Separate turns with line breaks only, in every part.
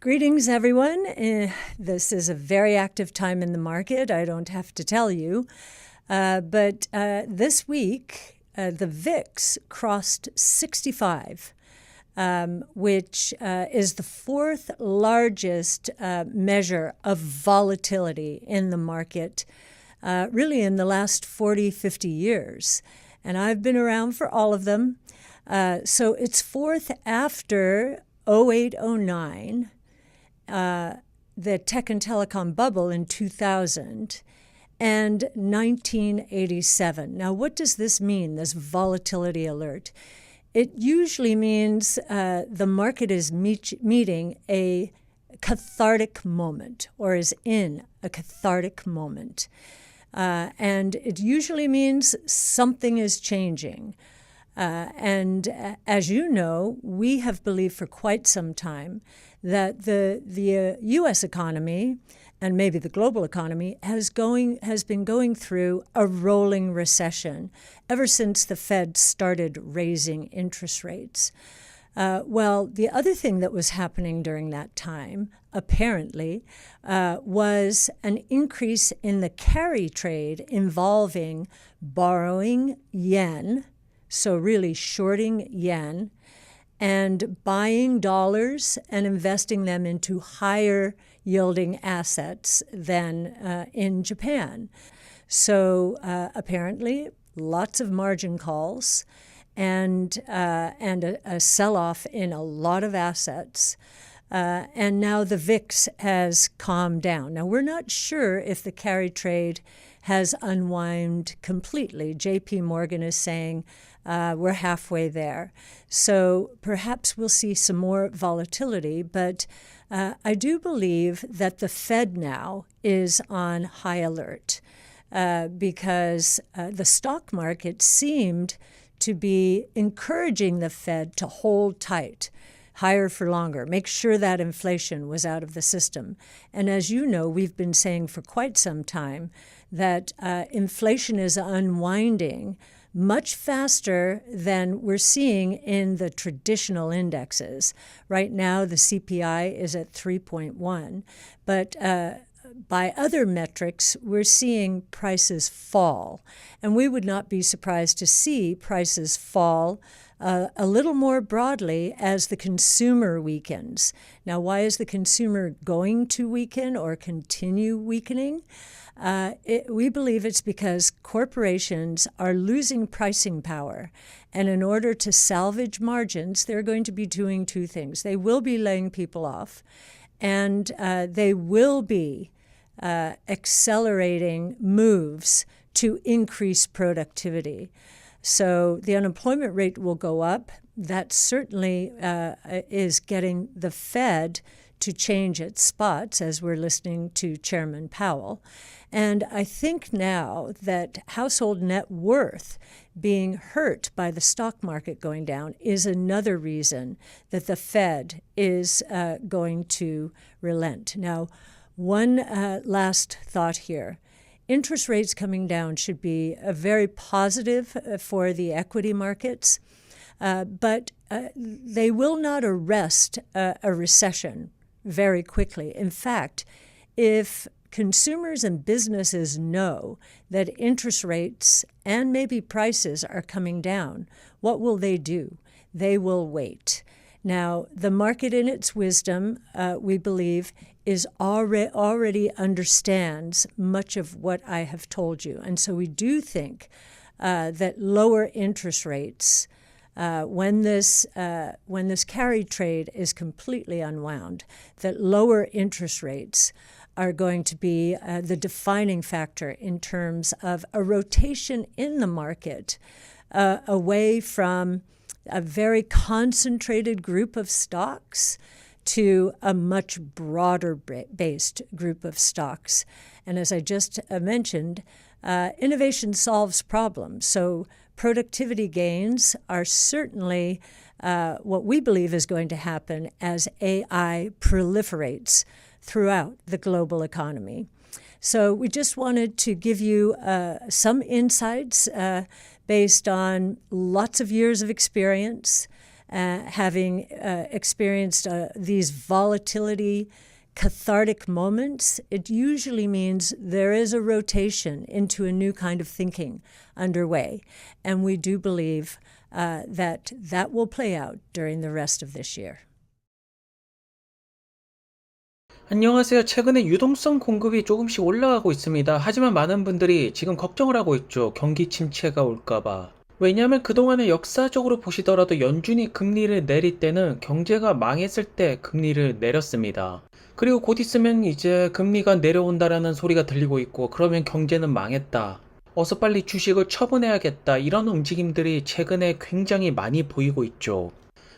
Greetings, everyone. This is a very active time in the market. I don't have to tell you. But this week, the VIX crossed 65, which is the fourth largest measure of volatility in the market, really in the last 40, 50 years. And I've been around for all of them. So it's fourth after 08, 09. The tech and telecom bubble in 2000 and 1987. Now, what does this mean, this volatility alert? It usually means the market is meeting a cathartic moment or is in a cathartic moment. And it usually means something is changing. And as you know, we have believed for quite some time that the U.S. economy and maybe the global economy has been going through a rolling recession ever since the Fed started raising interest rates. Well, the other thing that was happening during that time, apparently, was an increase in the carry trade involving borrowing yen, so really shorting yen, and buying dollars and investing them into higher yielding assets than in Japan. So apparently lots of margin calls and a sell-off in a lot of assets. And now the VIX has calmed down. Now, we're not sure if the carry trade has unwound completely. JP Morgan is saying we're halfway there. So perhaps we'll see some more volatility, but I do believe that the Fed now is on high alert because the stock market seemed to be encouraging the Fed to hold tight, higher for longer, make sure that inflation was out of the system. And as you know, we've been saying for quite some time that inflation is unwinding much faster than we're seeing in the traditional indexes. Right now, the CPI is at 3.1, but by other metrics, we're seeing prices fall. And we would not be surprised to see prices fall a little more broadly as the consumer weakens. Now, why is the consumer going to weaken or continue weakening? We believe it's because corporations are losing pricing power. And in order to salvage margins, they're going to be doing two things. They will be laying people off, and they will be accelerating moves to increase productivity. So the unemployment rate will go up. That certainly is getting the Fed to change its spots, as we're listening to Chairman Powell. And I think now that household net worth being hurt by the stock market going down is another reason that the Fed is going to relent. Now, one last thought here. Interest rates coming down should be very positive for the equity markets, but they will not arrest a recession very quickly. In fact, if consumers and businesses know that interest rates and maybe prices are coming down, what will they do? They will wait. Now, the market in its wisdom, we believe, is already understands much of what I have told you. And so we do think that lower interest rates, when this carry trade is completely unwound, that lower interest rates are going to be the defining factor in terms of a rotation in the market away from a very concentrated group of stocks to a much broader based group of stocks. And as I just mentioned, innovation solves problems. So productivity gains are certainly what we believe is going to happen as AI proliferates throughout the global economy. So we just wanted to give you some insights based on lots of years of experience having experienced these volatility, cathartic moments, it usually means there is a rotation into a new kind of thinking underway. And we do believe that will play out during the rest of this year.
안녕하세요. 최근에 유동성 공급이 조금씩 올라가고 있습니다. 하지만 많은 분들이 지금 걱정을 하고 있죠. 경기 침체가 올까봐. 왜냐하면 그동안에 역사적으로 보시더라도 연준이 금리를 내릴 때는 경제가 망했을 때 금리를 내렸습니다. 그리고 곧 있으면 이제 금리가 내려온다라는 소리가 들리고 있고, 그러면 경제는 망했다, 어서 빨리 주식을 처분해야겠다, 이런 움직임들이 최근에 굉장히 많이 보이고 있죠.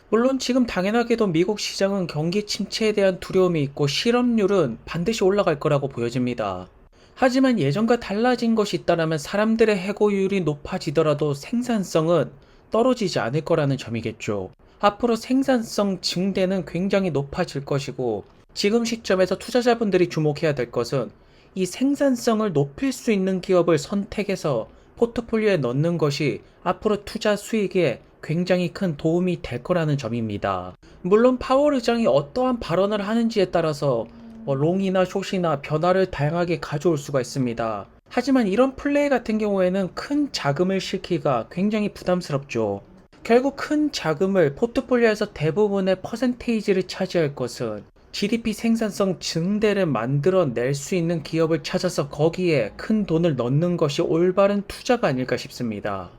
물론 지금 당연하게도 미국 시장은 경기 침체에 대한 두려움이 있고 실업률은 반드시 올라갈 거라고 보여집니다. 하지만 예전과 달라진 것이 있다면 사람들의 해고율이 높아지더라도 생산성은 떨어지지 않을 거라는 점이겠죠. 앞으로 생산성 증대는 굉장히 높아질 것이고, 지금 시점에서 투자자분들이 주목해야 될 것은 이 생산성을 높일 수 있는 기업을 선택해서 포트폴리오에 넣는 것이 앞으로 투자 수익에 굉장히 큰 도움이 될 거라는 점입니다. 물론 파월 의장이 어떠한 발언을 하는지에 따라서 롱이나 숏이나 변화를 다양하게 가져올 수가 있습니다. 하지만 이런 플레이 같은 경우에는 큰 자금을 싣기가 굉장히 부담스럽죠. 결국 큰 자금을 포트폴리오에서 대부분의 퍼센테이지를 차지할 것은 GDP 생산성 증대를 만들어낼 수 있는 기업을 찾아서 거기에 큰 돈을 넣는 것이 올바른 투자가 아닐까 싶습니다.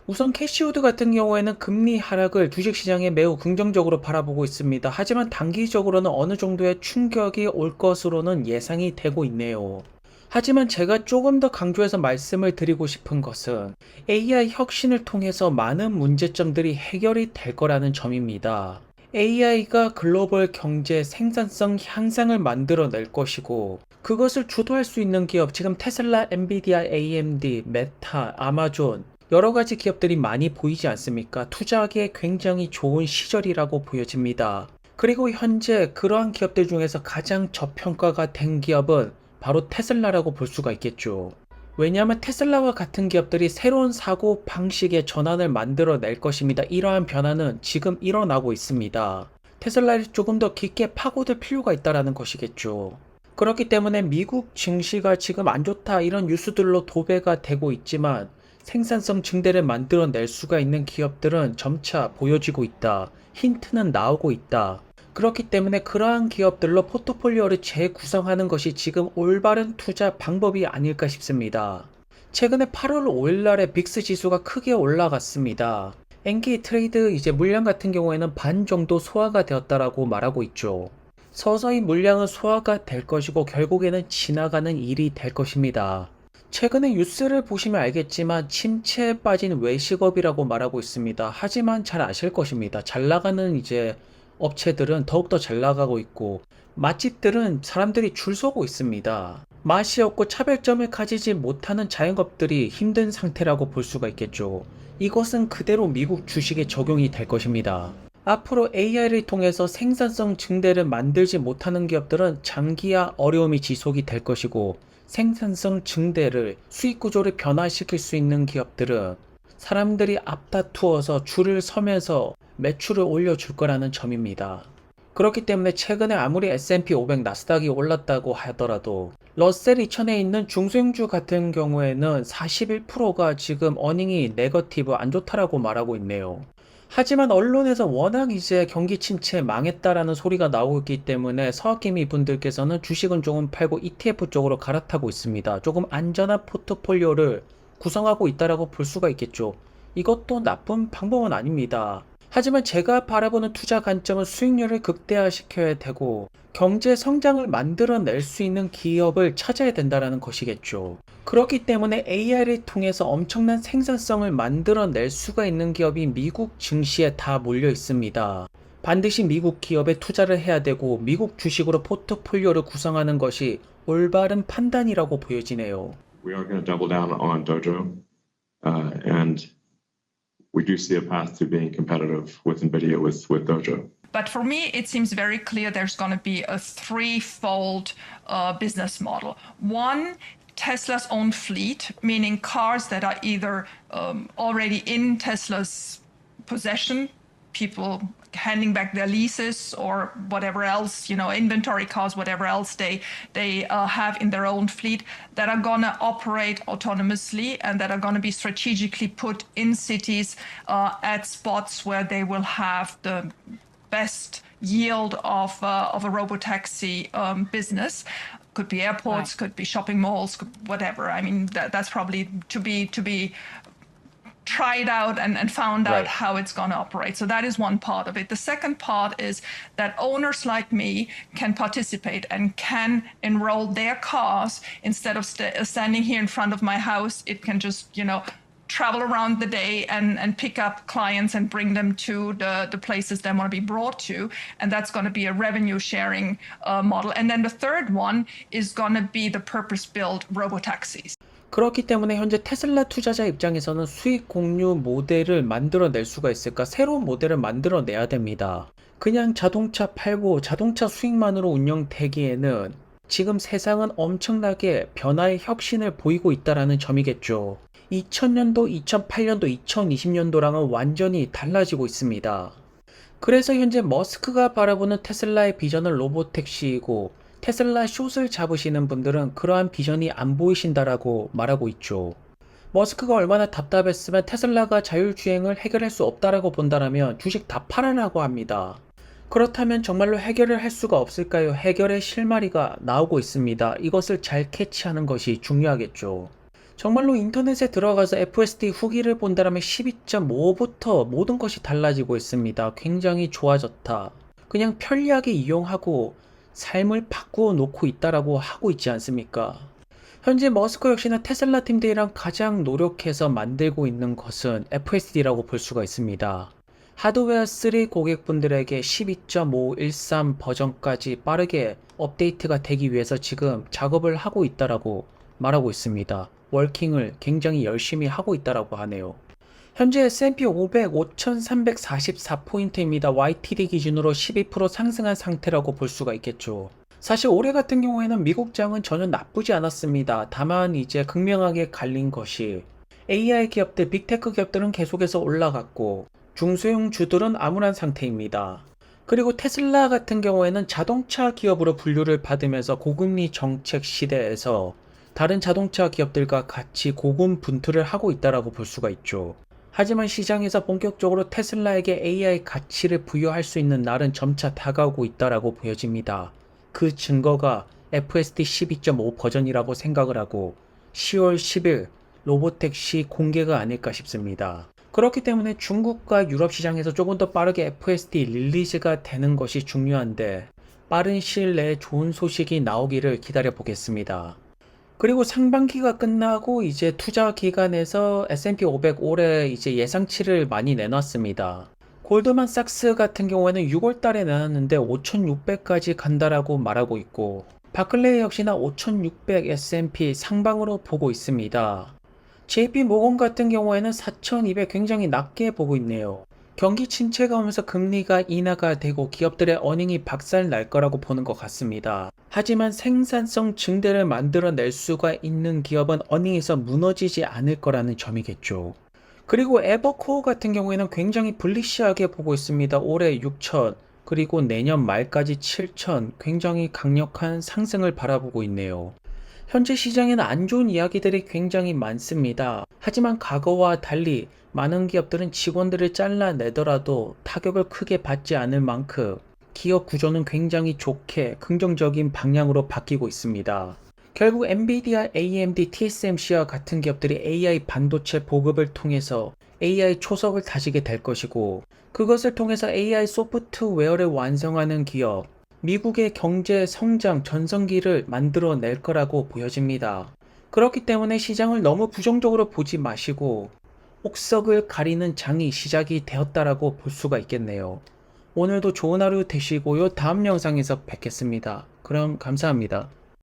우선 캐시우드 같은 경우에는 금리 하락을 주식시장에 매우 긍정적으로 바라보고 있습니다. 하지만 단기적으로는 어느 정도의 충격이 올 것으로는 예상이 되고 있네요. 하지만 제가 조금 더 강조해서 말씀을 드리고 싶은 것은 AI 혁신을 통해서 많은 문제점들이 해결이 될 거라는 점입니다. AI가 글로벌 경제 생산성 향상을 만들어낼 것이고, 그것을 주도할 수 있는 기업, 지금 테슬라, 엔비디아, AMD, 메타, 아마존 여러 가지 기업들이 많이 보이지 않습니까? 투자하기에 굉장히 좋은 시절이라고 보여집니다. 그리고 현재 그러한 기업들 중에서 가장 저평가가 된 기업은 바로 테슬라라고 볼 수가 있겠죠. 왜냐하면 테슬라와 같은 기업들이 새로운 사고 방식의 전환을 만들어낼 것입니다. 이러한 변화는 지금 일어나고 있습니다. 테슬라를 조금 더 깊게 파고들 필요가 있다는 것이겠죠. 그렇기 때문에 미국 증시가 지금 안 좋다 이런 뉴스들로 도배가 되고 있지만, 생산성 증대를 만들어낼 수가 있는 기업들은 점차 보여지고 있다, 힌트는 나오고 있다. 그렇기 때문에 그러한 기업들로 포트폴리오를 재구성하는 것이 지금 올바른 투자 방법이 아닐까 싶습니다. 최근에 8월 5일 날에 빅스 지수가 크게 올라갔습니다. 엔키 트레이드 이제 물량 같은 경우에는 반 정도 소화가 되었다라고 말하고 있죠. 서서히 물량은 소화가 될 것이고 결국에는 지나가는 일이 될 것입니다. 최근에 뉴스를 보시면 알겠지만 침체에 빠진 외식업이라고 말하고 있습니다. 하지만 잘 아실 것입니다. 잘 나가는 이제 업체들은 더욱더 잘 나가고 있고, 맛집들은 사람들이 줄 서고 있습니다. 맛이 없고 차별점을 가지지 못하는 자영업들이 힘든 상태라고 볼 수가 있겠죠. 이것은 그대로 미국 주식에 적용이 될 것입니다. 앞으로 AI를 통해서 생산성 증대를 만들지 못하는 기업들은 장기화 어려움이 지속이 될 것이고, 생산성 증대를, 수익 구조를 변화시킬 수 있는 기업들은 사람들이 앞다투어서 줄을 서면서 매출을 올려줄 거라는 점입니다. 그렇기 때문에 최근에 아무리 S&P 500 나스닥이 올랐다고 하더라도 러셀 2000에 있는 중소형주 같은 경우에는 41%가 지금 어닝이 네거티브 안 좋다라고 말하고 있네요. 하지만 언론에서 워낙 이제 경기 침체 망했다라는 소리가 나오고 있기 때문에 서학개미 분들께서는 주식은 조금 팔고 ETF 쪽으로 갈아타고 있습니다. 조금 안전한 포트폴리오를 구성하고 있다라고 볼 수가 있겠죠. 이것도 나쁜 방법은 아닙니다. 하지만 제가 바라보는 투자 관점은 수익률을 극대화시켜야 되고 경제 성장을 만들어낼 수 있는 기업을 찾아야 된다는 것이겠죠. 그렇기 때문에 AI를 통해서 엄청난 생산성을 만들어낼 수가 있는 기업이 미국 증시에 다 몰려 있습니다. 반드시 미국 기업에 투자를 해야 되고 미국 주식으로 포트폴리오를 구성하는 것이 올바른 판단이라고 보여지네요.
We are going to double down on Dojo, and we do see a path to being competitive with NVIDIA with Dojo.
But for me, it seems very clear there's going to be a threefold business model. One, Tesla's own fleet, meaning cars that are either already in Tesla's possession people handing back their leases or whatever else, inventory cars, whatever else they have in their own fleet, that are going to operate autonomously and that are going to be strategically put in cities at spots where they will have the best yield of a robotaxi business. Could be airports, could be shopping malls, whatever. I mean, that's probably to be tried out and found out how it's going to operate. So that is one part of it. The second part is that owners like me can participate and can enroll their cars instead of standing here in front of my house. It can just, travel around the day and pick up clients and bring them to the places they want to be brought to. And that's going to be a revenue sharing model. And then the third one is going to be the purpose-built robotaxis.
그렇기 때문에 현재 테슬라 투자자 입장에서는 수익 공유 모델을 만들어낼 수가 있을까? 새로운 모델을 만들어내야 됩니다. 그냥 자동차 팔고 자동차 수익만으로 운영되기에는 지금 세상은 엄청나게 변화의 혁신을 보이고 있다는 점이겠죠. 2000년도, 2008년도, 2020년도랑은 완전히 달라지고 있습니다. 그래서 현재 머스크가 바라보는 테슬라의 비전은 로보택시이고 테슬라 숏을 잡으시는 분들은 그러한 비전이 안 보이신다라고 말하고 있죠. 머스크가 얼마나 답답했으면 테슬라가 자율주행을 해결할 수 없다라고 본다라면 주식 다 팔아라고 합니다. 그렇다면 정말로 해결을 할 수가 없을까요? 해결의 실마리가 나오고 있습니다. 이것을 잘 캐치하는 것이 중요하겠죠. 정말로 인터넷에 들어가서 FSD 후기를 본다라면 12.5부터 모든 것이 달라지고 있습니다. 굉장히 좋아졌다. 그냥 편리하게 이용하고 삶을 바꾸어 놓고 있다라고 하고 있지 않습니까? 현재 머스크 역시나 테슬라 팀들이랑 가장 노력해서 만들고 있는 것은 FSD라고 볼 수가 있습니다. 하드웨어 3 고객분들에게 12.513 버전까지 빠르게 업데이트가 되기 위해서 지금 작업을 하고 있다라고 말하고 있습니다. 워킹을 굉장히 열심히 하고 있다라고 하네요. 현재 S&P 500 5,344포인트입니다. YTD 기준으로 12% 상승한 상태라고 볼 수가 있겠죠. 사실 올해 같은 경우에는 미국장은 전혀 나쁘지 않았습니다. 다만 이제 극명하게 갈린 것이 AI 기업들, 빅테크 기업들은 계속해서 올라갔고 중소형 주들은 암울한 상태입니다. 그리고 테슬라 같은 경우에는 자동차 기업으로 분류를 받으면서 고금리 정책 시대에서 다른 자동차 기업들과 같이 고군분투를 하고 있다라고 볼 수가 있죠. 하지만 시장에서 본격적으로 테슬라에게 AI 가치를 부여할 수 있는 날은 점차 다가오고 있다라고 보여집니다. 그 증거가 FSD 12.5 버전이라고 생각을 하고 10월 10일 로보택시 공개가 아닐까 싶습니다. 그렇기 때문에 중국과 유럽 시장에서 조금 더 빠르게 FSD 릴리즈가 되는 것이 중요한데 빠른 시일 내에 좋은 소식이 나오기를 기다려 보겠습니다. 그리고 상반기가 끝나고 이제 투자 기관에서 S&P 500 올해 이제 예상치를 많이 내놨습니다. 골드만삭스 같은 경우에는 6월 달에 내놨는데 5,600까지 간다라고 말하고 있고 바클레이 역시나 5,600 S&P 상방으로 보고 있습니다. JP 모건 같은 경우에는 4,200 굉장히 낮게 보고 있네요. 경기 침체가 오면서 금리가 인하가 되고 기업들의 어닝이 박살 날 거라고 보는 것 같습니다. 하지만 생산성 증대를 만들어낼 수가 있는 기업은 어닝에서 무너지지 않을 거라는 점이겠죠. 그리고 에버코어 같은 경우에는 굉장히 불리시하게 보고 있습니다. 올해 6천 그리고 내년 말까지 7천 굉장히 강력한 상승을 바라보고 있네요. 현재 시장에는 안 좋은 이야기들이 굉장히 많습니다. 하지만 과거와 달리 많은 기업들은 직원들을 잘라내더라도 타격을 크게 받지 않을 만큼 기업 구조는 굉장히 좋게 긍정적인 방향으로 바뀌고 있습니다. 결국 엔비디아, AMD, TSMC와 같은 기업들이 AI 반도체 보급을 통해서 AI 초석을 다지게 될 것이고 그것을 통해서 AI 소프트웨어를 완성하는 기업, 미국의 경제 성장 전성기를 만들어낼 거라고 보여집니다. 그렇기 때문에 시장을 너무 부정적으로 보지 마시고 옥석을 가리는 장이 시작이 되었다라고 볼 수가 있겠네요. 오늘도 좋은 하루 되시고요. 다음 영상에서 뵙겠습니다. 그럼 감사합니다.